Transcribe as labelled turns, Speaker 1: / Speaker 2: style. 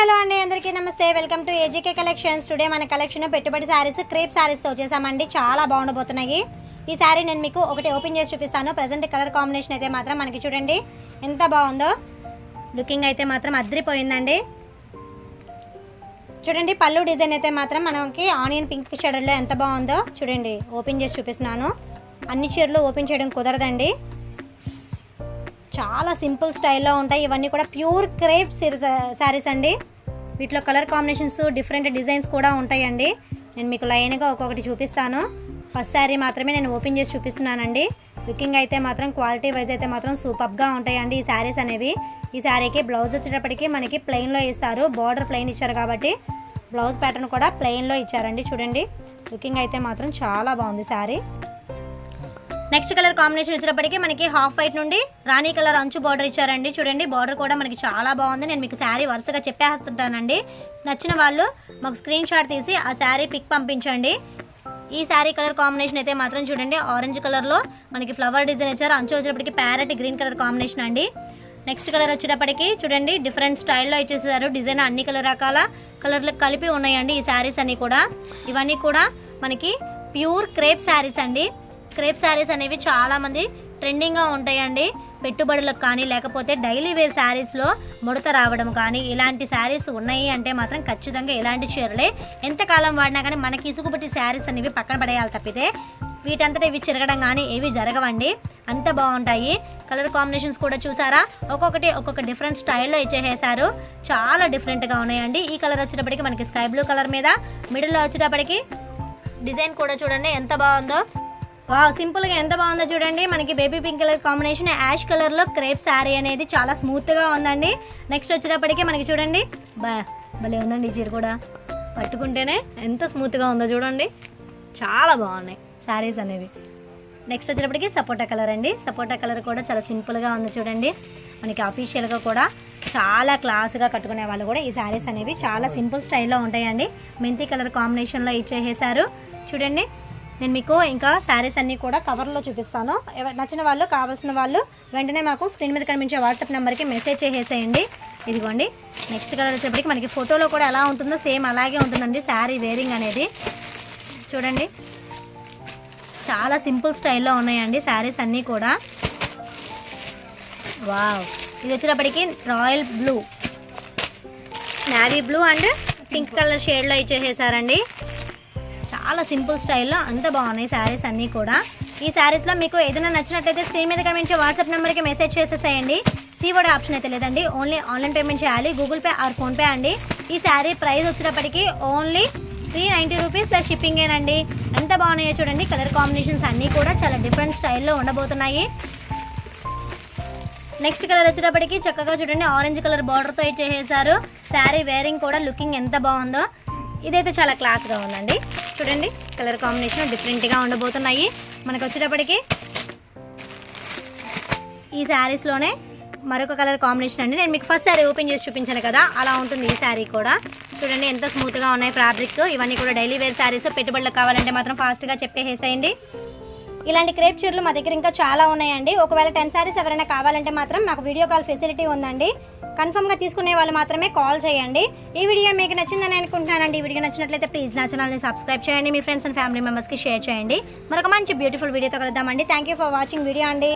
Speaker 1: Hello అండి, అందరికీ నమస్తే. Welcome to ఏజీకే collections. టుడే మన కలెక్షన్ పెట్టుబడి శారీస్, క్రేప్ శారీస్తో వచ్చేసామండి. చాలా బాగుండబోతున్నాయి. ఈ శారీ నేను మీకు ఒకటి ఓపెన్ చేసి చూపిస్తాను. ప్రజెంట్ కలర్ కాంబినేషన్ అయితే మాత్రం మనకి చూడండి ఎంత బాగుందో. లుకింగ్ అయితే మాత్రం అద్రిపోయిందండి. చూడండి పళ్ళు డిజైన్ అయితే మాత్రం మనకి ఆనియన్ పింక్ షేడర్లో ఎంత బాగుందో చూడండి. ఓపెన్ చేసి చూపిస్తున్నాను. అన్ని చీరలు ఓపెన్ చేయడం కుదరదండి. చాలా సింపుల్ స్టైల్లో ఉంటాయి. ఇవన్నీ కూడా ప్యూర్ క్రేప్ శారీస్ అండి. వీటిలో కలర్ కాంబినేషన్స్, డిఫరెంట్ డిజైన్స్ కూడా ఉంటాయండి. నేను మీకు లైన్గా ఒక్కొక్కటి చూపిస్తాను. ఫస్ట్ శారీ మాత్రమే నేను ఓపెన్ చేసి చూపిస్తున్నానండి. లుకింగ్ అయితే మాత్రం క్వాలిటీ వైజ్ అయితే మాత్రం సూపర్గా ఉంటాయండి ఈ శారీస్ అనేవి. ఈ శారీకి బ్లౌజ్ వచ్చేటప్పటికి మనకి ప్లెయిన్లో ఇస్తారు. బార్డర్ ప్లెయిన్ ఇచ్చారు కాబట్టి బ్లౌజ్ ప్యాటర్న్ కూడా ప్లెయిన్లో ఇచ్చారండి. చూడండి లుకింగ్ అయితే మాత్రం చాలా బాగుంది శారీ. నెక్స్ట్ కలర్ కాంబినేషన్ వచ్చేటప్పటికి మనకి హాఫ్ వైట్ నుండి రాణి కలర్ అంచు బార్డర్ ఇచ్చారండి. చూడండి బార్డర్ కూడా మనకి చాలా బాగుంది. నేను మీకు శారీ వరుసగా చెప్పేస్తుంటానండి. నచ్చిన వాళ్ళు మాకు స్క్రీన్ షాట్ తీసి ఆ శారీ పిక్ పంపించండి. ఈ శారీ కలర్ కాంబినేషన్ అయితే మాత్రం చూడండి ఆరెంజ్ కలర్లో మనకి ఫ్లవర్ డిజైన్ ఇచ్చారు. అంచు వచ్చేటప్పటికి ప్యారెట్ గ్రీన్ కలర్ కాంబినేషన్ అండి. నెక్స్ట్ కలర్ వచ్చేటప్పటికి చూడండి డిఫరెంట్ స్టైల్లో ఇచ్చేసారు. డిజైన్ అన్ని రకాల కలర్లు కలిపి ఉన్నాయండి ఈ శారీస్ అన్నీ కూడా. ఇవన్నీ కూడా మనకి ప్యూర్ క్రేప్ శారీస్ అండి. క్రేప్ శారీస్ అనేవి చాలామంది ట్రెండింగ్గా ఉంటాయండి. పెట్టుబడులకు కానీ లేకపోతే డైలీ వేర్ శారీస్లో ముడత రావడం కానీ ఇలాంటి శారీస్ ఉన్నాయి అంటే మాత్రం ఖచ్చితంగా ఇలాంటి చీరలే. ఎంతకాలం వాడినా కానీ మనకి ఇసుగుబట్టి శారీస్ అనేవి పక్కన పడేయాలి తప్పితే వీటంతటా ఇవి చిరగడం కానీ ఏవి జరగవండి. అంత బాగుంటాయి. కలర్ కాంబినేషన్స్ కూడా చూసారా, ఒక్కొక్కటి ఒక్కొక్క డిఫరెంట్ స్టైల్లో ఇచ్చేసేసారు. చాలా డిఫరెంట్గా ఉన్నాయండి. ఈ కలర్ వచ్చేటప్పటికి మనకి స్కై బ్లూ కలర్ మీద మిడిల్లో వచ్చేటప్పటికి డిజైన్ కూడా చూడండి ఎంత బాగుందో. సింపుల్గా ఎంత బాగుందో చూడండి. మనకి baby pink colour combination, ash కలర్లో క్రేప్ శారీ అనేది చాలా స్మూత్గా ఉందండి. నెక్స్ట్ వచ్చేటప్పటికి మనకి చూడండి భలే ఉందండి ఈ చీర కూడా. పట్టుకుంటేనే ఎంత స్మూత్గా ఉందో చూడండి. చాలా బాగున్నాయి శారీస్ అనేవి. నెక్స్ట్ వచ్చేటప్పటికి సపోటా కలర్ అండి. సపోటా కలర్ కూడా చాలా సింపుల్గా ఉంది చూడండి. మనకి అఫీషియల్గా కూడా చాలా క్లాస్గా కట్టుకునే వాళ్ళు కూడా ఈ శారీస్ అనేవి చాలా సింపుల్ స్టైల్లో ఉంటాయండి. మెంతి కలర్ కాంబినేషన్లో ఇచ్చేసారు చూడండి. నేను మీకు ఇంకా శారీస్ అన్నీ కూడా కవర్లో చూపిస్తాను. నచ్చిన వాళ్ళు కావాల్సిన వాళ్ళు వెంటనే మాకు స్క్రీన్ మీద కనిపించే వాట్సాప్ నెంబర్కి మెసేజ్ చేసేసేయండి. ఇదిగోండి నెక్స్ట్ కలర్ వచ్చేటప్పటికి మనకి ఫోటోలో కూడా ఎలా ఉంటుందో సేమ్ అలాగే ఉంటుందండి శారీ వేరింగ్ అనేది. చూడండి చాలా సింపుల్ స్టైల్లో ఉన్నాయండి శారీస్ అన్నీ కూడా. వావ్, ఇది వచ్చేటప్పటికి royal blue, navy blue and pink colour షేడ్లో ఇచ్చేసేసారండి. చాలా సింపుల్ స్టైల్లో అంత బాగున్నాయి శారీస్ అన్నీ కూడా. ఈ శారీస్లో మీకు ఏదైనా నచ్చినట్లయితే స్క్రీన్ మీద కనిపించే వాట్సాప్ నెంబర్కి మెసేజ్ చేసేసేయండి. సీఓడి ఆప్షన్ అయితే లేదండి, ఓన్లీ ఆన్లైన్ పేమెంట్ చేయాలి, గూగుల్ పే ఆర్ ఫోన్పే అండి. ఈ శారీ ప్రైస్ వచ్చేటప్పటికి ఓన్లీ 390 రూపీస్ ప్లస్ షిప్పింగేనండి. ఎంత బాగున్నాయో చూడండి. కలర్ కాంబినేషన్స్ అన్నీ కూడా చాలా డిఫరెంట్ స్టైల్లో ఉండబోతున్నాయి. నెక్స్ట్ కలర్ వచ్చేటప్పటికి చక్కగా చూడండి ఆరెంజ్ కలర్ బార్డర్తో ఇచ్చేసారు. శారీ వేరింగ్ కూడా లుకింగ్ ఎంత బాగుందో. ఇదైతే చాలా క్లాస్గా ఉందండి. చూడండి కలర్ కాంబినేషన్ డిఫరెంట్గా ఉండబోతున్నాయి. మనకు వచ్చేటప్పటికి ఈ శారీస్లోనే మరొక కలర్ కాంబినేషన్ అండి. నేను మీకు ఫస్ట్ శారీ ఓపెన్ చేసి చూపించాను కదా, అలా ఉంటుంది ఈ శారీ కూడా. చూడండి ఎంత స్మూత్గా ఉన్నాయి ఫ్యాబ్రిక్. ఇవన్నీ కూడా డైలీ వేర్ శారీస్. పెట్టుబడులకు కావాలంటే మాత్రం ఫాస్ట్గా చెప్పేసేయండి. ఇలాంటి క్రేప్ చీరలు మా దగ్గర ఇంకా చాలా ఉన్నాయండి. ఒకవేళ 10 శారీస్ ఎవరైనా కావాలంటే మాత్రం మాకు వీడియో కాల్ ఫెసిలిటీ ఉందండి. కన్ఫర్మ్గా తీసుకునే వాళ్ళు మాత్రమే కాల్ చేయండి. ఈ వీడియో మీకు నచ్చిందని అనుకుంటున్నానండి. ఈ వీడియో నచ్చినట్లయితే ప్లీజ్ నా ఛానల్ని సబ్స్క్రైబ్ చేయండి. మీ ఫ్రెండ్స్ అండ్ ఫ్యామిలీ మెంబర్స్కి షేర్ చేయండి. మరొక మంచి బ్యూటిఫుల్ వీడియోతో కలుద్దామండి. Thank you for watching video అండి.